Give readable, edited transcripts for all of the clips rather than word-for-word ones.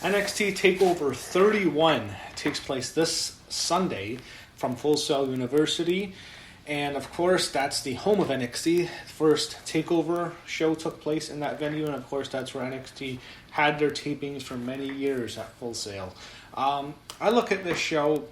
NXT TakeOver 31 takes place this Sunday from Full Sail University. And of course, that's the home of NXT. First TakeOver show took place in that venue, and of course, that's where NXT had their tapings for many years at Full Sail. I look at this show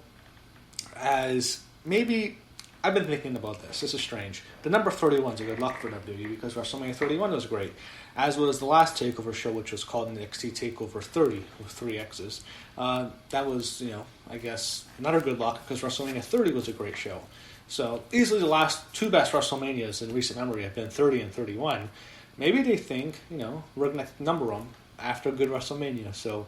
as maybe, I've been thinking about this. This is strange. The number 31 is a good luck for WWE because WrestleMania 31 was great, as was the last TakeOver show, which was called NXT TakeOver 30 with 3 X's. That was, I guess, another good luck because WrestleMania 30 was a great show. So easily the last 2 best WrestleManias in recent memory have been 30 and 31. Maybe they think, we're going to number them after a good WrestleMania. So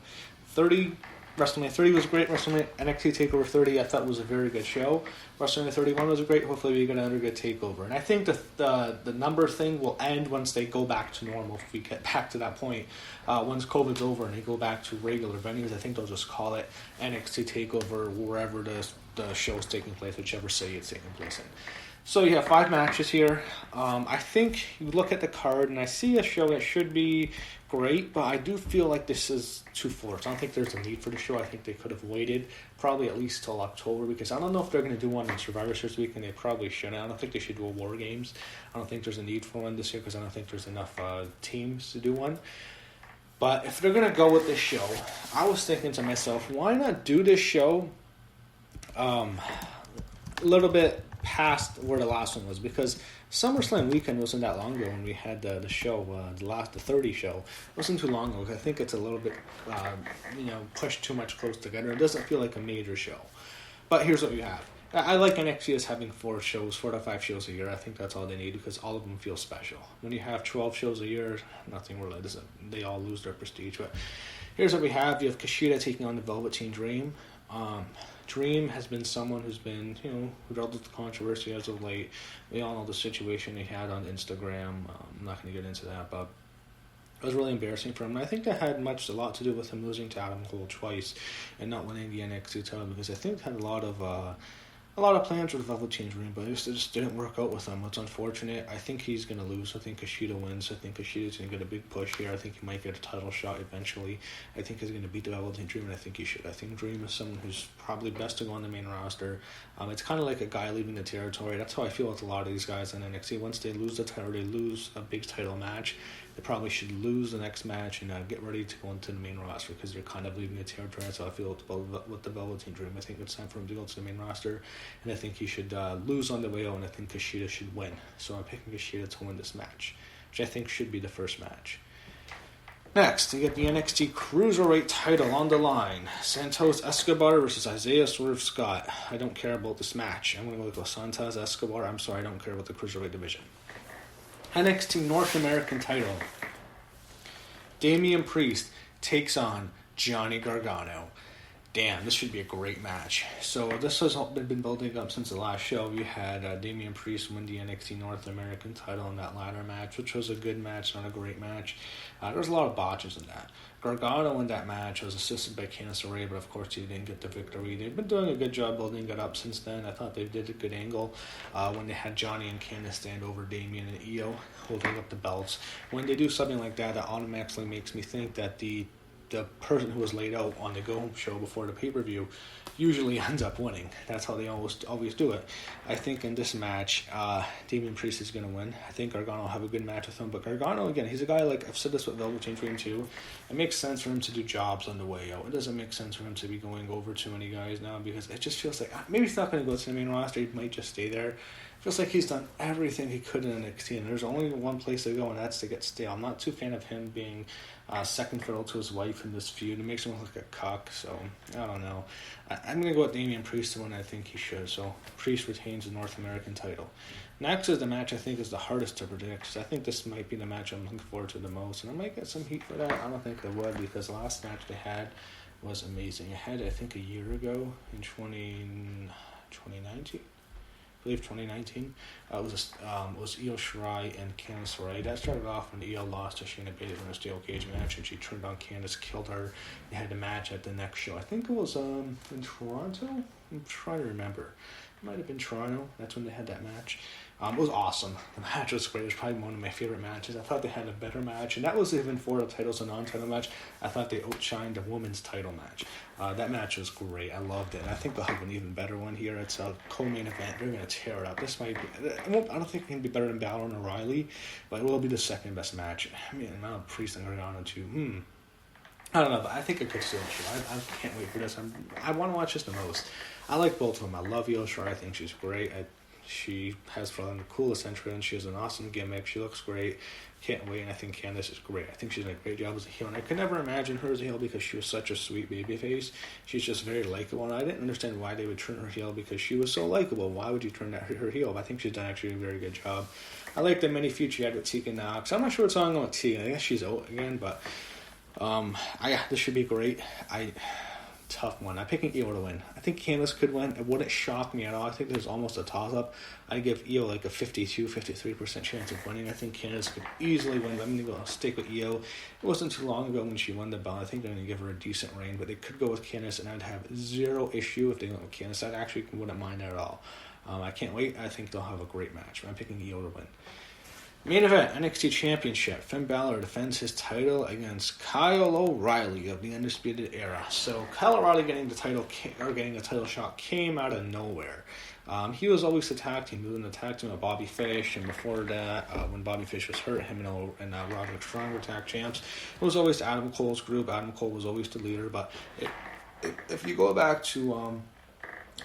WrestleMania 30 was great. WrestleMania NXT TakeOver 30 I thought was a very good show. WrestleMania 31 was great. Hopefully we get another good TakeOver. And I think the number thing will end once they go back to normal. If we get back to that point, once COVID's over and they go back to regular venues, I think they'll just call it NXT TakeOver wherever the show's taking place, whichever city it's taking place in. So you have 5 matches here. I think you look at the card and I see a show that should be great, but I do feel like this is too forced. I don't think there's a need for the show. I think they could have waited probably at least till October because I don't know if they're going to do one in Survivor Series week, and they probably shouldn't. I don't think they should do a War Games. I don't think there's a need for one this year because I don't think there's enough teams to do one. But if they're going to go with this show, I was thinking to myself, why not do this show a little bit past where the last one was, because SummerSlam weekend wasn't that long ago when we had the show, the 30 show. It wasn't too long ago. I think it's a little bit, pushed too much close together. It doesn't feel like a major show. But here's what we have. I like NXT as having 4 to 5 shows a year. I think that's all they need because all of them feel special. When you have 12 shows a year, nothing really does. They all lose their prestige. But here's what we have. You have Kushida taking on the Velveteen Dream. Dream has been someone who's been, dealt with controversy as of late. We all know the situation he had on Instagram. I'm not going to get into that, but it was really embarrassing for him. And I think that had a lot to do with him losing to Adam Cole twice and not winning the NXT title because I think he had a lot of plans with Velveteen Dream, but it just didn't work out with him. It's unfortunate. I think he's going to lose. I think Kushida wins. I think Kushida's going to get a big push here. I think he might get a title shot eventually. I think he's going to beat the Velveteen Dream, and I think he should. I think Dream is someone who's probably best to go on the main roster. It's kind of like a guy leaving the territory. That's how I feel with a lot of these guys in NXT. Once they lose the title, they lose a big title match, they probably should lose the next match and get ready to go into the main roster because they're kind of leaving the territory. That's how I feel with the Velveteen Dream. I think it's time for him to go to the main roster, and I think he should lose on the way out, and I think Kushida should win. So I'm picking Kushida to win this match, which I think should be the first match. Next, you get the NXT Cruiserweight title on the line. Santos Escobar versus Isaiah Swerve Scott. I don't care about this match. I'm going to go with Santos Escobar. I'm sorry, I don't care about the Cruiserweight division. NXT North American title. Damien Priest takes on Johnny Gargano. Damn, this should be a great match. So this has been building up since the last show. We had Damien Priest win the NXT North American title in that ladder match, which was a good match, not a great match. There was a lot of botches in that. Gargano in that match was assisted by Candice, but of course he didn't get the victory. They've been doing a good job building it up since then. I thought they did a good angle when they had Johnny and Candice stand over Damien and Io holding up the belts. When they do something like that, that automatically makes me think that the person who was laid out on the go-home show before the pay-per-view usually ends up winning. That's how they always do it. I think in this match, Damien Priest is going to win. I think Gargano will have a good match with him. But Gargano, again, he's a guy like, I've said this with Velveteen Dream too, it makes sense for him to do jobs on the way out. It doesn't make sense for him to be going over too many guys now because it just feels like, maybe he's not going to go to the main roster, he might just stay there. It feels like he's done everything he could in NXT, and there's only one place to go, and that's to get stale. I'm not too fan of him being second fiddle to his wife in this feud. It makes him look like a cuck, so I don't know. I'm going to go with Damien Priest when I think he should, so Priest retains the North American title. Next is the match I think is the hardest to predict, because I think this might be the match I'm looking forward to the most, and I might get some heat for that. I don't think I would, because the last match they had was amazing. I had, I think, a year ago in 2019. I believe 2019. It was Io Shirai and Candice LeRae. That started off when Io lost to Shayna Baszler in a steel cage match, and she turned on Candice, killed her. They had the match at the next show. I think it was in Toronto. I'm trying to remember. Might have been Toronto. That's when they had that match. It was awesome. The match was great. It was probably one of my favorite matches. I thought they had a better match, and that was even for the titles, a non-title match. I thought they outshined the women's title match. That match was great. I loved it. And I think they'll have an even better one here. It's a co-main event. They're going to tear it up. This might be... I don't think it can be better than Balor and O'Reilly, but it will be the second best match. I mean, amount of Priest and Gargano too. I don't know, but I think it could still show. I can't wait for this. I want to watch this the most. I like both of them. I love Shirai. I think she's great. She has probably the coolest entrance. She has an awesome gimmick. She looks great. Can't wait. And I think Candice is great. I think she's done a great job as a heel. And I could never imagine her as a heel because she was such a sweet babyface. She's just very likable. And I didn't understand why they would turn her heel because she was so likable. Why would you turn her heel? But I think she's done actually a very good job. I like the mini feud she had with Tegan Knox. I'm not sure what's going on with Tegan. I guess she's out again, but this should be great. Tough one. I'm picking Io to win. I think Candice could win. It wouldn't shock me at all. I think there's almost a toss-up. I give Io like a 53% chance of winning. I think Candice could easily win, but I'm going to stick with Io. It wasn't too long ago when she won the belt. I think they're going to give her a decent reign, but they could go with Candice, and I'd have zero issue if they went with Candice. I actually wouldn't mind that at all. I can't wait. I think they'll have a great match. I'm picking Io to win. Main event, NXT Championship. Finn Balor defends his title against Kyle O'Reilly of the Undisputed Era. So Kyle O'Reilly getting a title shot came out of nowhere. He was always the tag team. He was in the tag team with Bobby Fish, and before that, when Bobby Fish was hurt, him and Roderick Strong were tag champs. It was always Adam Cole's group. Adam Cole was always the leader. But if you go back to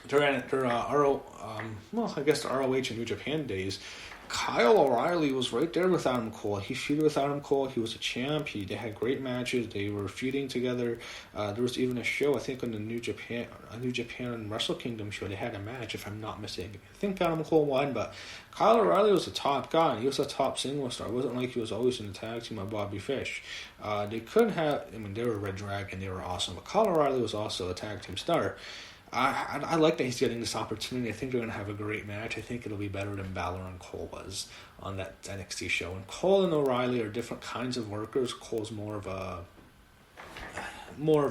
during the ROH and New Japan days, Kyle O'Reilly was right there with Adam Cole. He feuded with Adam Cole. He was a champ. They had great matches. They were feuding together. There was even a show, I think, on the New Japan Wrestle Kingdom show. They had a match, if I'm not mistaken. I think Adam Cole won, but Kyle O'Reilly was a top guy. He was a top single star. It wasn't like he was always in the tag team with Bobby Fish. They were Red Dragon. They were awesome. But Kyle O'Reilly was also a tag team star. I like that he's getting this opportunity. I think they're going to have a great match. I think it'll be better than Balor and Cole was on that NXT show. And Cole and O'Reilly are different kinds of workers. Cole's more of a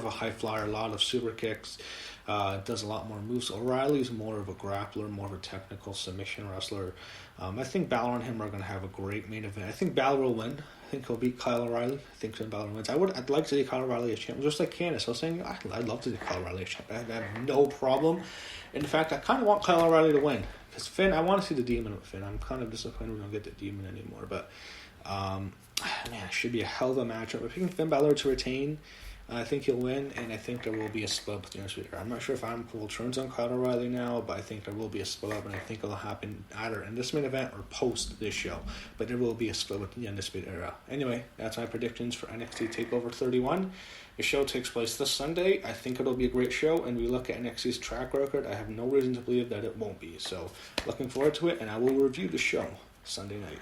high flyer, a lot of super kicks, does a lot more moves. O'Reilly's more of a grappler, more of a technical submission wrestler. I think Balor and him are going to have a great main event. I think Balor will win. I think he'll beat Kyle O'Reilly. I think Balor wins. I'd like to see Kyle O'Reilly as champion. Just like Candice, I was saying I'd love to see Kyle O'Reilly as champion. I have no problem. In fact, I kind of want Kyle O'Reilly to win. Because Finn, I want to see the Demon with Finn. I'm kind of disappointed we don't get the Demon anymore. But, it should be a hell of a matchup. I'm picking Finn Balor to retain. I think he'll win, and I think there will be a split with the Undisputed Era. I'm not sure if Adam Cole turns on Kyle O'Reilly now, but I think there will be a split up, and I think it'll happen either in this main event or post this show. But there will be a split with the Undisputed Era. Anyway, that's my predictions for NXT TakeOver 31. The show takes place this Sunday. I think it'll be a great show, and we look at NXT's track record. I have no reason to believe that it won't be. So, looking forward to it, and I will review the show Sunday night.